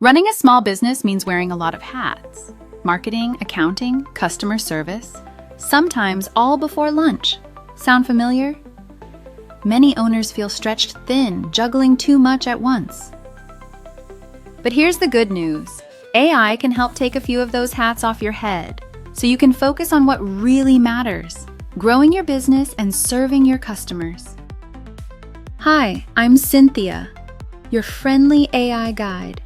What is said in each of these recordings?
Running a small business means wearing a lot of hats. Marketing, accounting, customer service, sometimes all before lunch. Sound familiar? Many owners feel stretched thin, juggling too much at once. But here's the good news. AI can help take a few of those hats off your head, so you can focus on what really matters, growing your business and serving your customers. Hi, I'm Cynthia, your friendly AI guide.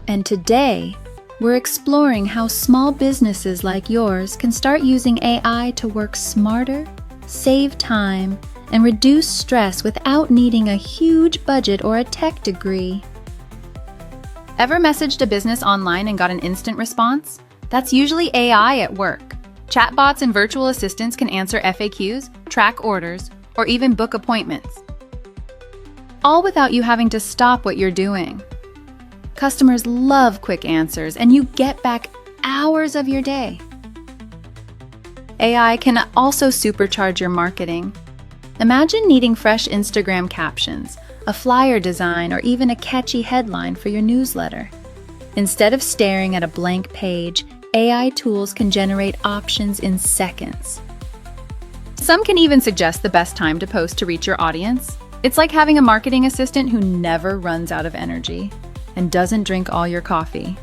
And today, we're exploring how small businesses like yours can start using AI to work smarter, save time, and reduce stress without needing a huge budget or a tech degree. Ever messaged a business online and got an instant response? That's usually AI at work. Chatbots and virtual assistants can answer FAQs, track orders, or even book appointments. All without you having to stop what you're doing. Customers love quick answers, and you get back hours of your day. AI can also supercharge your marketing. Imagine needing fresh Instagram captions, a flyer design, or even a catchy headline for your newsletter. Instead of staring at a blank page, AI tools can generate options in seconds. Some can even suggest the best time to post to reach your audience. It's like having a marketing assistant who never runs out of energy and doesn't drink all your coffee.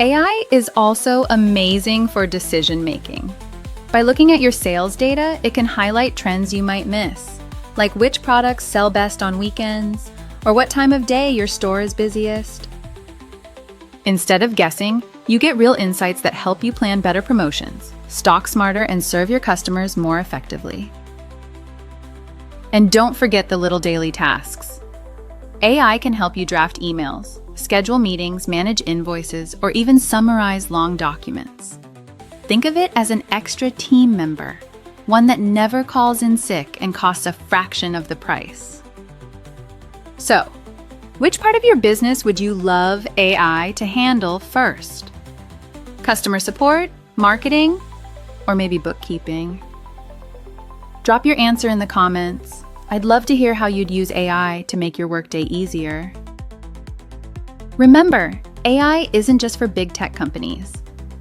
AI is also amazing for decision making. By looking at your sales data, it can highlight trends you might miss, like which products sell best on weekends, or what time of day your store is busiest. Instead of guessing, you get real insights that help you plan better promotions, stock smarter, and serve your customers more effectively. And don't forget the little daily tasks. AI can help you draft emails, schedule meetings, manage invoices, or even summarize long documents. Think of it as an extra team member, one that never calls in sick and costs a fraction of the price. So, which part of your business would you love AI to handle first? Customer support, marketing, or maybe bookkeeping? Drop your answer in the comments. I'd love to hear how you'd use AI to make your workday easier. Remember, AI isn't just for big tech companies.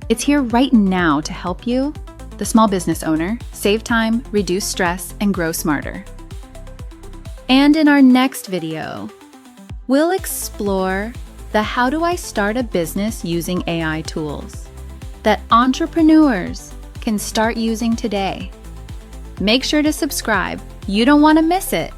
It's here right now to help you, the small business owner, save time, reduce stress, and grow smarter. And in our next video, we'll explore the how do I start a business using AI tools that entrepreneurs can start using today. Make sure to subscribe. You don't want to miss it.